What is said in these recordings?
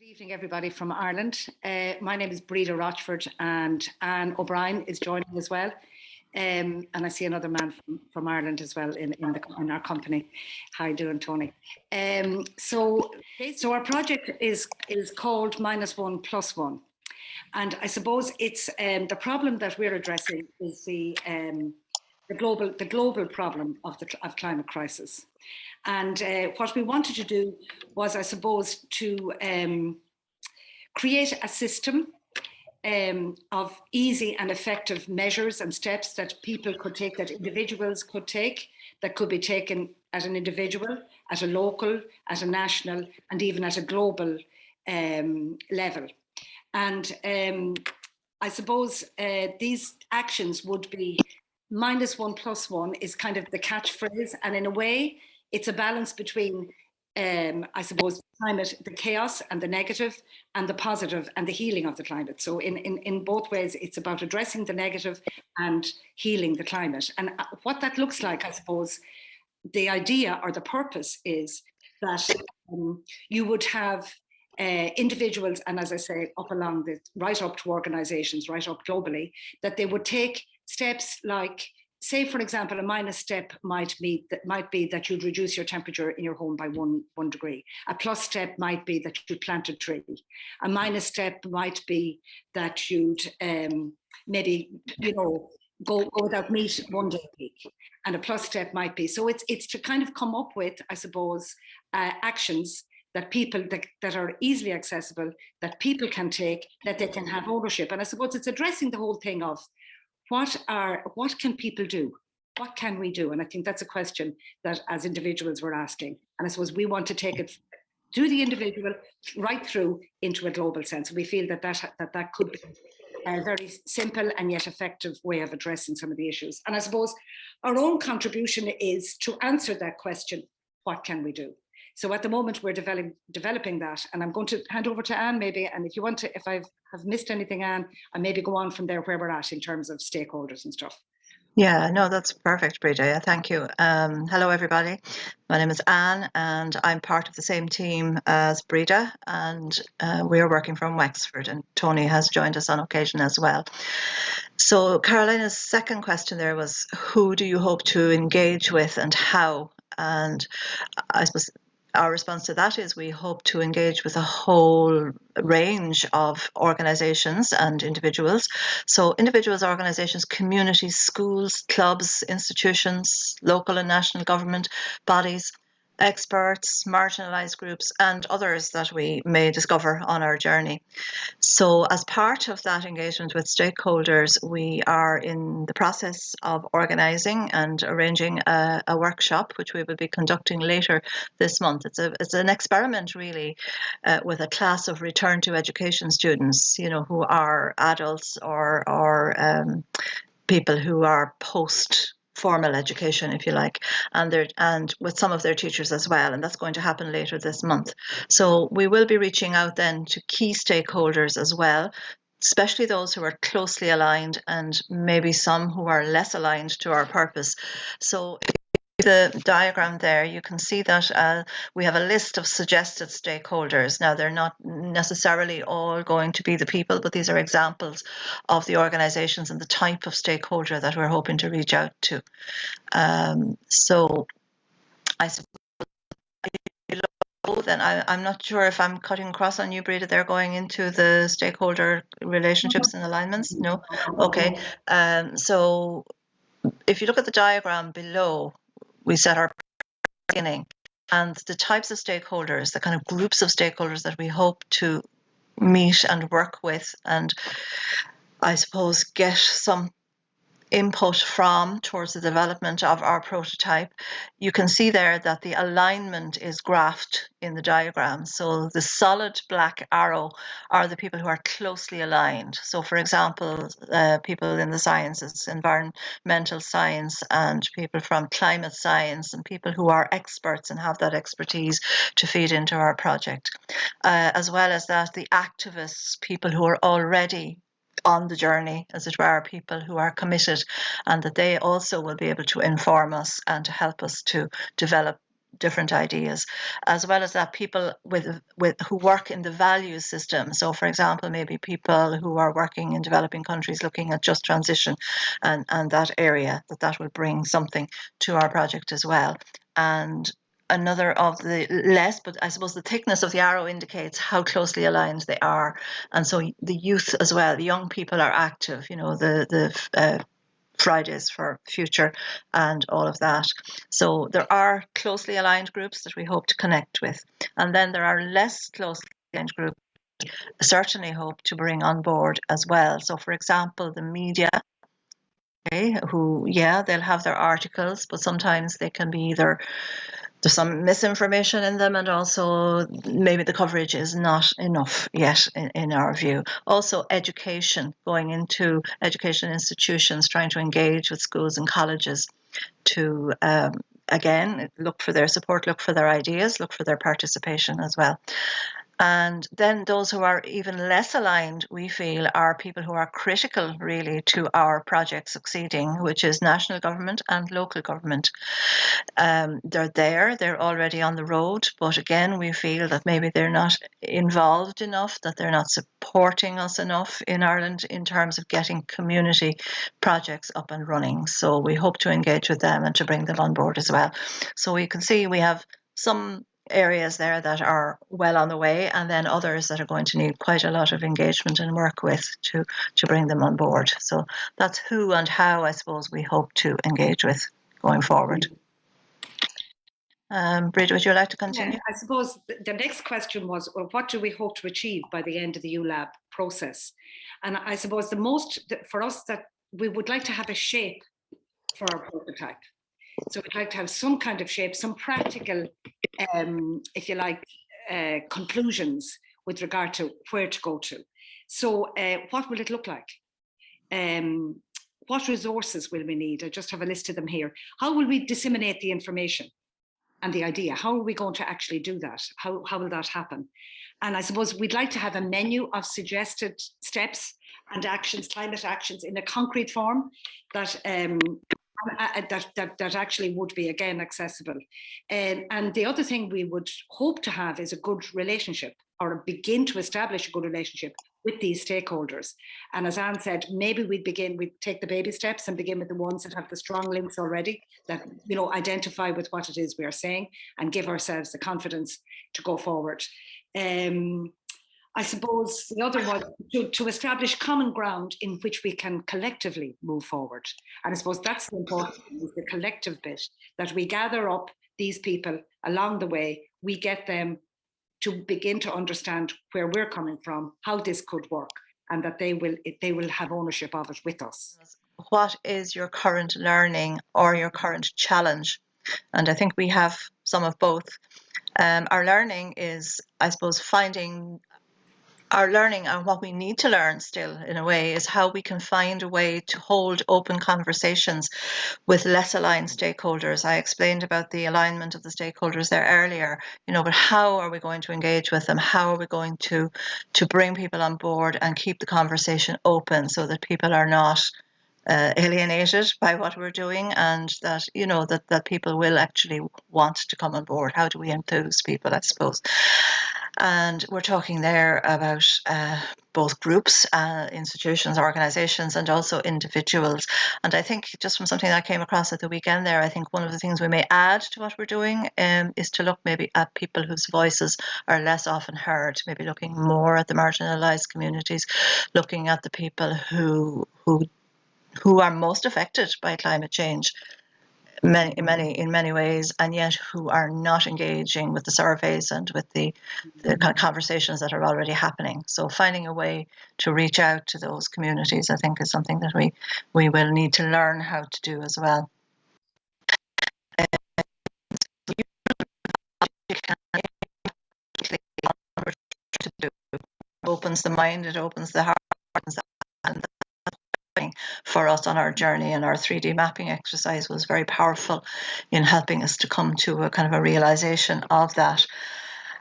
Good evening, everybody from Ireland. My name is Breda Rochford, and Anne O'Brien is joining as well. And I see another man from Ireland as well in our company. How you doing, Tony? So our project is called -1+1, and I suppose it's the problem that we're addressing is the global problem of climate crisis. And what we wanted to do was, I suppose, to create a system of easy and effective measures and steps that people could take, that individuals could take, that could be taken at an individual, at a local, at a national, and even at a global level. And I suppose these actions would be -1+1 is kind of the catchphrase, and in a way, it's a balance between, I suppose, climate, the chaos and the negative, and the positive and the healing of the climate. So in both ways, it's about addressing the negative and healing the climate. And what that looks like, I suppose, the idea or the purpose is that you would have individuals, and as I say, right up to organizations, right up globally, that they would take steps like, say, for example, a minus step might be that you'd reduce your temperature in your home by one degree. A plus step might be that you'd plant a tree. A minus step might be that you'd maybe, go without meat 1 day a week. And a plus step might be, so it's to kind of come up with, I suppose, actions that people that are easily accessible, that people can take, that they can have ownership. And I suppose it's addressing the whole thing of what can people do? What can we do? And I think that's a question that as individuals we're asking. And I suppose we want to take it to the individual right through into a global sense. We feel that could be a very simple and yet effective way of addressing some of the issues. And I suppose our own contribution is to answer that question, what can we do? So at the moment we're developing that, and I'm going to hand over to Anne maybe, and if you want to, if I have missed anything, Anne, I maybe go on from there where we're at in terms of stakeholders and stuff. Yeah, no, that's perfect, Breda. Yeah, thank you. Hello, everybody. My name is Anne, and I'm part of the same team as Breda, and we are working from Wexford, and Tony has joined us on occasion as well. So Carolina's second question there was, who do you hope to engage with and how? And I suppose our response to that is we hope to engage with a whole range of organisations and individuals. So individuals, organisations, communities, schools, clubs, institutions, local and national government bodies, experts, marginalised groups, and others that we may discover on our journey. So as part of that engagement with stakeholders, we are in the process of organising and arranging a workshop, which we will be conducting later this month. It's an experiment, really, with a class of return to education students, who are adults or people who are post-formal education, if you like, and with some of their teachers as well, and that's going to happen later this month. So we will be reaching out then to key stakeholders as well, especially those who are closely aligned and maybe some who are less aligned to our purpose. So the diagram there, you can see that we have a list of suggested stakeholders. Now, they're not necessarily all going to be the people, but these are examples of the organisations and the type of stakeholder that we're hoping to reach out to. So I suppose then I'm not sure if I'm cutting across on you, Breda. They're going into the stakeholder relationships and alignments. No? Okay. So if you look at the diagram below, we set our beginning and the types of stakeholders, the kind of groups of stakeholders that we hope to meet and work with, and I suppose get some input from towards the development of our prototype. You can see there that the alignment is graphed in the diagram. So the solid black arrow are the people who are closely aligned. So for example, people in the sciences, environmental science, and people from climate science, and people who are experts and have that expertise to feed into our project. As well as that, the activists, people who are already on the journey, as it were, people who are committed, and that they also will be able to inform us and to help us to develop different ideas, as well as that people who work in the value system. So, for example, maybe people who are working in developing countries looking at just transition and that area, that will bring something to our project as well. And another of the less, but I suppose the thickness of the arrow indicates how closely aligned they are. And so the youth as well, the young people are active, the Fridays for Future and all of that. So there are closely aligned groups that we hope to connect with. And then there are less closely aligned groups certainly hope to bring on board as well. So for example, the media, who, they'll have their articles, but sometimes they can be either there's some misinformation in them, and also maybe the coverage is not enough yet in our view. Also education, going into education institutions, trying to engage with schools and colleges to, again, look for their support, look for their ideas, look for their participation as well. And then those who are even less aligned, we feel, are people who are critical really to our project succeeding, which is national government and local government. They're already on the road, but again, we feel that maybe they're not involved enough, that they're not supporting us enough in Ireland in terms of getting community projects up and running. So we hope to engage with them and to bring them on board as well. So we can see we have some areas there that are well on the way, and then others that are going to need quite a lot of engagement and work with to bring them on board. So that's who and how I suppose we hope to engage with going forward. Bridget, would you like to continue? I suppose the next question was, well, what do we hope to achieve by the end of the u.lab process? And I suppose the most, for us, that we would like to have a shape for our prototype. So we'd like to have some kind of shape, some practical, if you like, conclusions with regard to where to go to. So what will it look like? What resources will we need? I just have a list of them here. How will we disseminate the information and the idea? How are we going to actually do that? How will that happen? And I suppose we'd like to have a menu of suggested steps and actions, climate actions, in a concrete form that that actually would be, again, accessible. And the other thing we would hope to have is a good relationship, or begin to establish a good relationship with these stakeholders. And as Anne said, maybe we'd take the baby steps and begin with the ones that have the strong links already, that, identify with what it is we are saying and give ourselves the confidence to go forward. I suppose the other one, to establish common ground in which we can collectively move forward. And I suppose that's the important thing, is the collective bit, that we gather up these people along the way, we get them to begin to understand where we're coming from, how this could work, and that they will have ownership of it with us. What is your current learning or your current challenge? And I think we have some of both. Our learning is, I suppose, our learning, and what we need to learn still, in a way, is how we can find a way to hold open conversations with less aligned stakeholders. I explained about the alignment of the stakeholders there earlier, but how are we going to engage with them? How are we going to bring people on board and keep the conversation open so that people are not alienated by what we're doing, and that that people will actually want to come on board? How do we enthuse people, I suppose? And we're talking there about both groups, institutions, organizations, and also individuals. And I think, just from something I came across at the weekend there, I think one of the things we may add to what we're doing is to look maybe at people whose voices are less often heard, maybe looking more at the marginalized communities, looking at the people who are most affected by climate change in many ways, and yet who are not engaging with the surveys and with the kind of conversations that are already happening. So finding a way to reach out to those communities, I think, is something that we will need to learn how to do as well. It opens the mind, it opens the heart, and for us on our journey, and our 3D mapping exercise was very powerful in helping us to come to a kind of a realization of that.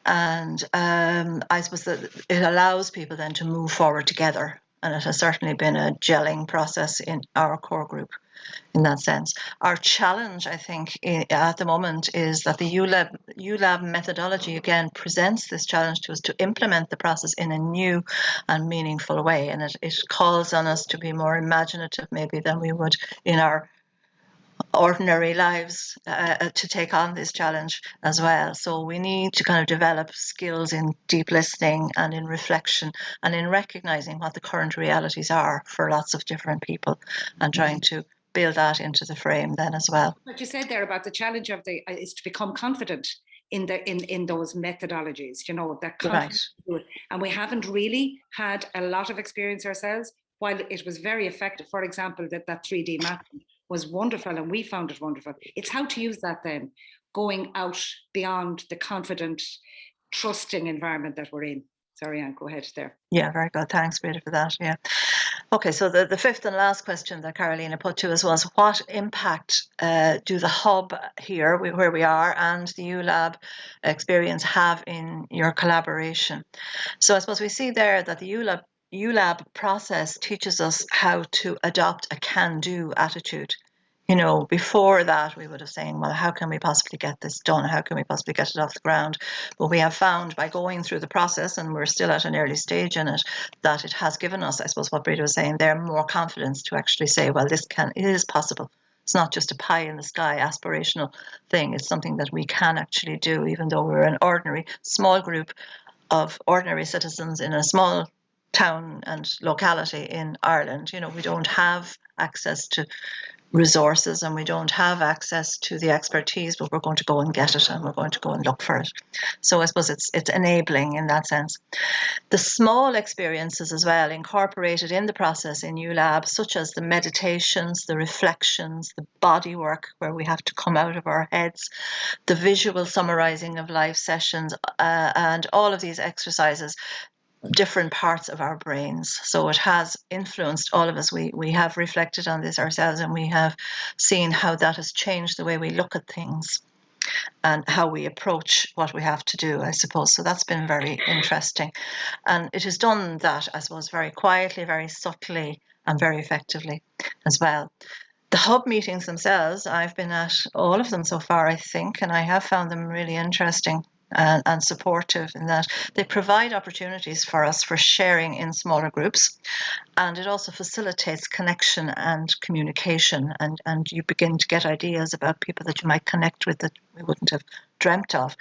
And I suppose that it allows people then to move forward together, and it has certainly been a gelling process in our core group. in that sense. Our challenge, I think, at the moment is that the u.lab methodology, again, presents this challenge to us to implement the process in a new and meaningful way. And it calls on us to be more imaginative maybe than we would in our ordinary lives to take on this challenge as well. So we need to kind of develop skills in deep listening and in reflection and in recognizing what the current realities are for lots of different people and trying to build that into the frame then as well. What you said there about the challenge of is to become confident in those methodologies, you know, that confidence. Right. And we haven't really had a lot of experience ourselves. While it was very effective, for example, that 3D mapping was wonderful and we found it wonderful. It's how to use that then, going out beyond the confident, trusting environment that we're in. Sorry, Anne, go ahead there. Yeah, very good. Thanks, Breda, for that. Yeah. Okay, so the fifth and last question that Carolina put to us was, what impact do the hub here, where we are, and the u.lab experience have in your collaboration? So I suppose we see there that the u.lab process teaches us how to adopt a can-do attitude. You know, before that, we would have said, well, how can we possibly get this done? How can we possibly get it off the ground? But we have found by going through the process, and we're still at an early stage in it, that it has given us, I suppose what Breda was saying there, more confidence to actually say, well, it is possible. It's not just a pie in the sky aspirational thing. It's something that we can actually do, even though we're an ordinary small group of ordinary citizens in a small town and locality in Ireland. You know, we don't have access to resources and we don't have access to the expertise, but we're going to go and get it and we're going to go and look for it. So I suppose it's enabling in that sense. The small experiences as well incorporated in the process in u.lab, such as the meditations, the reflections, the body work where we have to come out of our heads, the visual summarizing of live sessions, and all of these exercises, different parts of our brains. So it has influenced all of us. We have reflected on this ourselves and we have seen how that has changed the way we look at things and how we approach what we have to do, I suppose. So that's been very interesting. And it has done that, I suppose, very quietly, very subtly, and very effectively as well. The hub meetings themselves, I've been at all of them so far, I think, and I have found them really interesting and supportive in that they provide opportunities for us for sharing in smaller groups, and it also facilitates connection and communication, and you begin to get ideas about people that you might connect with that we wouldn't have dreamt of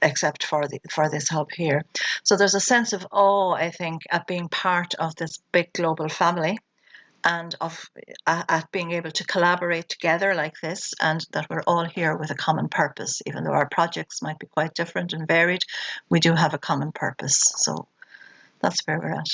except for this hub here. So there's a sense of awe, I think, at being part of this big global family and at being able to collaborate together like this, and that we're all here with a common purpose. Even though our projects might be quite different and varied, we do have a common purpose. So that's where we're at.